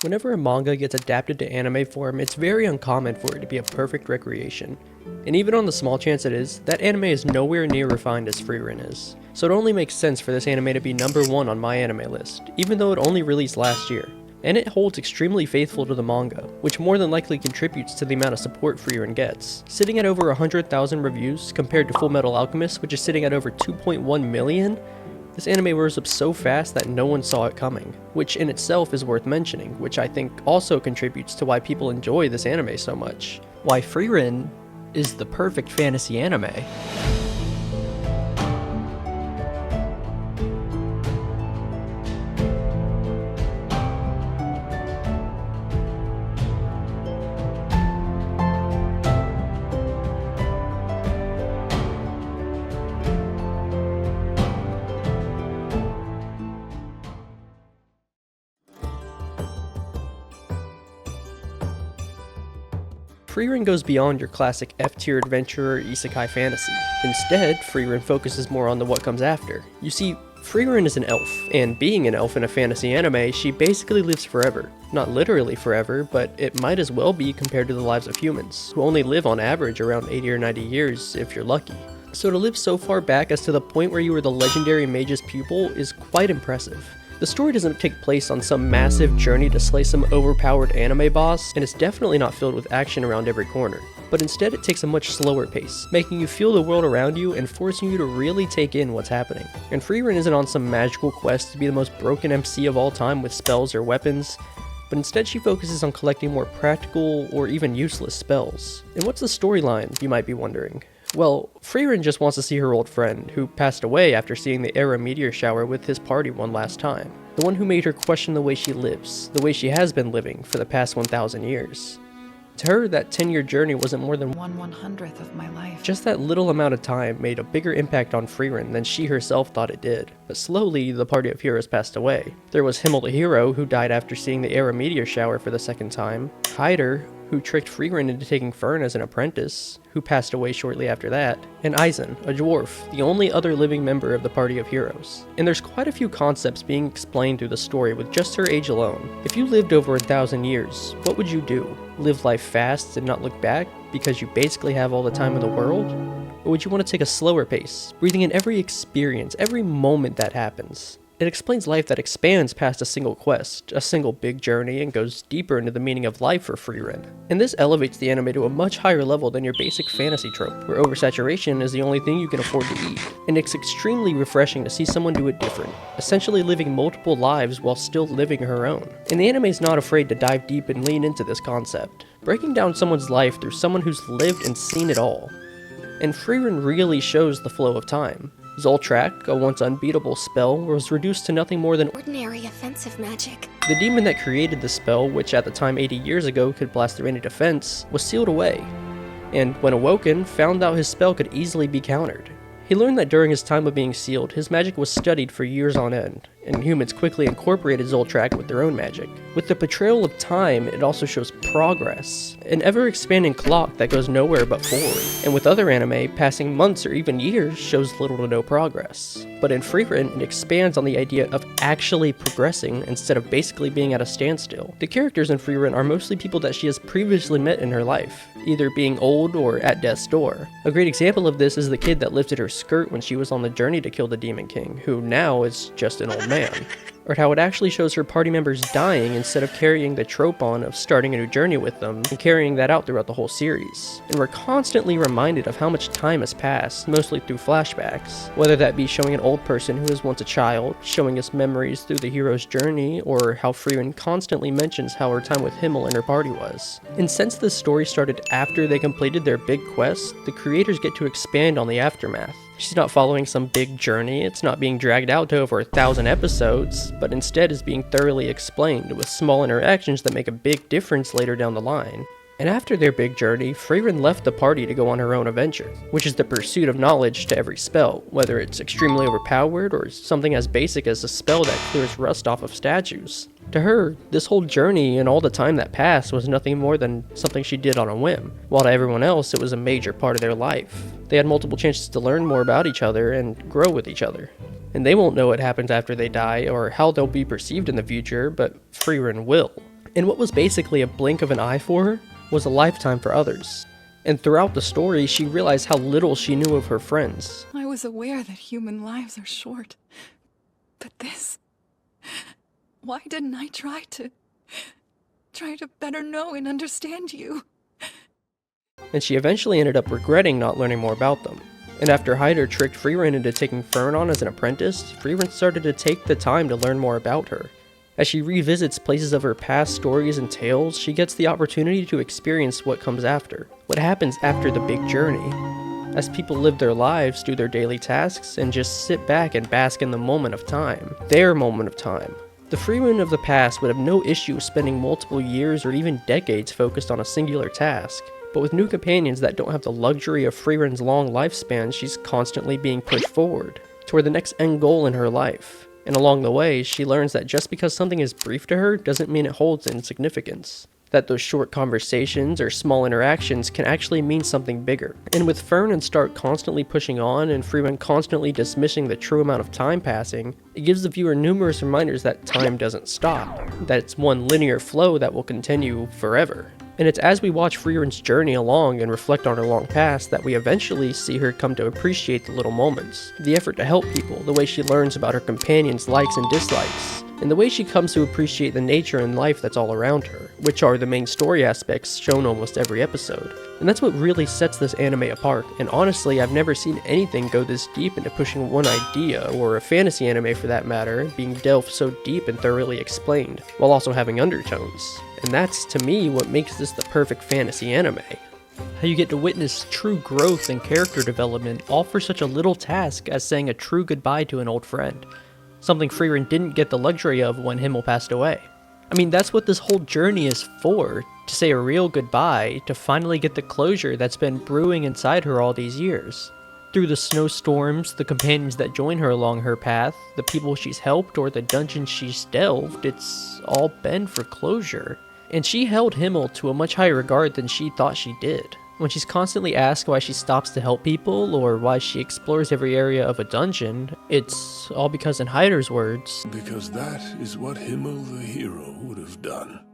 Whenever a manga gets adapted to anime form, it's very uncommon for it to be a perfect recreation. And even on the small chance it is, that anime is nowhere near refined as Frieren is. So it only makes sense for this anime to be number 1 on my anime list, even though it only released last year. And it holds extremely faithful to the manga, which more than likely contributes to the amount of support Frieren gets. Sitting at over 100,000 reviews compared to Fullmetal Alchemist, which is sitting at over 2.1 million, this anime rose up so fast that no one saw it coming, which in itself is worth mentioning, which I think also contributes to why people enjoy this anime so much. Why Frieren is the perfect fantasy anime. Frieren goes beyond your classic F-tier adventure or isekai fantasy. Instead, Frieren focuses more on the what comes after. You see, Frieren is an elf, and being an elf in a fantasy anime, she basically lives forever. Not literally forever, but it might as well be compared to the lives of humans, who only live on average around 80 or 90 years if you're lucky. So to live so far back as to the point where you were the legendary mage's pupil is quite impressive. The story doesn't take place on some massive journey to slay some overpowered anime boss, and it's definitely not filled with action around every corner. But instead it takes a much slower pace, making you feel the world around you and forcing you to really take in what's happening. And Frieren isn't on some magical quest to be the most broken MC of all time with spells or weapons, but instead she focuses on collecting more practical or even useless spells. And what's the storyline, you might be wondering? Well, Frieren just wants to see her old friend, who passed away after seeing the Era meteor shower with his party one last time. The one who made her question the way she lives, the way she has been living for the past 1,000 years. To her, that 10-year journey wasn't more than 1/100th of my life. Just that little amount of time made a bigger impact on Frieren than she herself thought it did. But slowly, the party of heroes passed away. There was Himmel the hero, who died after seeing the Era meteor shower for the second time. Hyder, who tricked Frieren into taking Fern as an apprentice, who passed away shortly after that, and Aizen, a dwarf, the only other living member of the party of heroes. And there's quite a few concepts being explained through the story with just her age alone. If you lived over 1,000 years, what would you do? Live life fast and not look back because you basically have all the time in the world? Or would you want to take a slower pace, breathing in every experience, every moment that happens? It explains life that expands past a single quest, a single big journey, and goes deeper into the meaning of life for Frieren. And this elevates the anime to a much higher level than your basic fantasy trope, where oversaturation is the only thing you can afford to eat. And it's extremely refreshing to see someone do it different, essentially living multiple lives while still living her own. And the anime is not afraid to dive deep and lean into this concept, breaking down someone's life through someone who's lived and seen it all. And Frieren really shows the flow of time. Zoltrak, a once unbeatable spell, was reduced to nothing more than ordinary offensive magic. The demon that created the spell, which at the time 80 years ago could blast through any defense, was sealed away, and when awoken, found out his spell could easily be countered. He learned that during his time of being sealed, his magic was studied for years on end, and humans quickly incorporated Zoltrak with their own magic. With the portrayal of time, it also shows progress, an ever-expanding clock that goes nowhere but forward. And with other anime, passing months or even years shows little to no progress. But in Frieren, it expands on the idea of actually progressing instead of basically being at a standstill. The characters in Frieren are mostly people that she has previously met in her life, either being old or at death's door. A great example of this is the kid that lifted her skirt when she was on the journey to kill the Demon King, who now is just an old man. Or how it actually shows her party members dying instead of carrying the trope on of starting a new journey with them and carrying that out throughout the whole series. And we're constantly reminded of how much time has passed, mostly through flashbacks, whether that be showing an old person who was once a child, showing us memories through the hero's journey, or how Frieren constantly mentions how her time with Himmel and her party was. And since this story started after they completed their big quest, the creators get to expand on the aftermath. She's not following some big journey, it's not being dragged out to over 1,000 episodes, but instead is being thoroughly explained with small interactions that make a big difference later down the line. And after their big journey, Frieren left the party to go on her own adventure, which is the pursuit of knowledge to every spell, whether it's extremely overpowered or something as basic as a spell that clears rust off of statues. To her, this whole journey and all the time that passed was nothing more than something she did on a whim, while to everyone else it was a major part of their life. They had multiple chances to learn more about each other and grow with each other. And they won't know what happens after they die or how they'll be perceived in the future, but Frieren will. And what was basically a blink of an eye for her was a lifetime for others. And throughout the story, she realized how little she knew of her friends. I was aware that human lives are short. But this... Why didn't I try to better know and understand you? And she eventually ended up regretting not learning more about them. And after Hyder tricked Frieren into taking Fern on as an apprentice, Frieren started to take the time to learn more about her. As she revisits places of her past stories and tales, she gets the opportunity to experience what comes after, what happens after the big journey. As people live their lives, do their daily tasks, and just sit back and bask in the moment of time, their moment of time. The Frieren of the past would have no issue spending multiple years or even decades focused on a singular task. But with new companions that don't have the luxury of Frieren's long lifespan, she's constantly being pushed forward toward the next end goal in her life. And along the way, she learns that just because something is brief to her doesn't mean it holds in significance. That those short conversations or small interactions can actually mean something bigger. And with Fern and Stark constantly pushing on and Frieren constantly dismissing the true amount of time passing, it gives the viewer numerous reminders that time doesn't stop, that it's one linear flow that will continue forever. And it's as we watch Frieren's journey along and reflect on her long past that we eventually see her come to appreciate the little moments, the effort to help people, the way she learns about her companions' likes and dislikes, and the way she comes to appreciate the nature and life that's all around her, which are the main story aspects shown almost every episode. And that's what really sets this anime apart, and honestly, I've never seen anything go this deep into pushing one idea, or a fantasy anime for that matter, being delved so deep and thoroughly explained, while also having undertones. And that's, to me, what makes this the perfect fantasy anime. How you get to witness true growth and character development all for such a little task as saying a true goodbye to an old friend. Something Frieren didn't get the luxury of when Himmel passed away. I mean, that's what this whole journey is for, to say a real goodbye, to finally get the closure that's been brewing inside her all these years. Through the snowstorms, the companions that join her along her path, the people she's helped, or the dungeons she's delved, it's all been for closure. And she held Himmel to a much higher regard than she thought she did. When she's constantly asked why she stops to help people, or why she explores every area of a dungeon, it's all because, in Hyder's words, because that is what Himmel the hero would have done.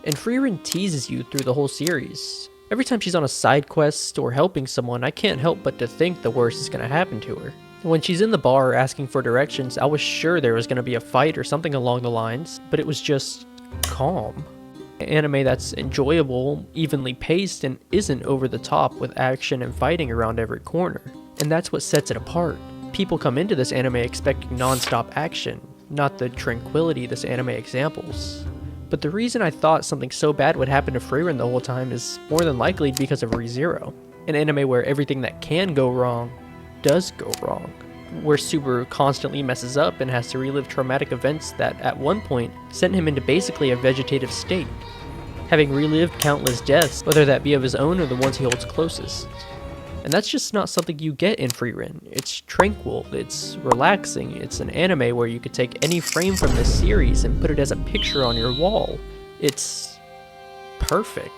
And Frieren teases you through the whole series. Every time she's on a side quest or helping someone, I can't help but to think the worst is going to happen to her. When she's in the bar asking for directions, I was sure there was going to be a fight or something along the lines, but it was just calm. Anime that's enjoyable, evenly paced, and isn't over the top with action and fighting around every corner. And that's what sets it apart. People come into this anime expecting non-stop action, not the tranquility this anime examples. But the reason I thought something so bad would happen to Frieren the whole time is more than likely because of ReZero, an anime where everything that can go wrong does go wrong, where Subaru constantly messes up and has to relive traumatic events that at one point sent him into basically a vegetative state, having relived countless deaths, whether that be of his own or the ones he holds closest. And that's just not something you get in Frieren. It's tranquil, it's relaxing, it's an anime where you could take any frame from this series and put it as a picture on your wall. It's perfect.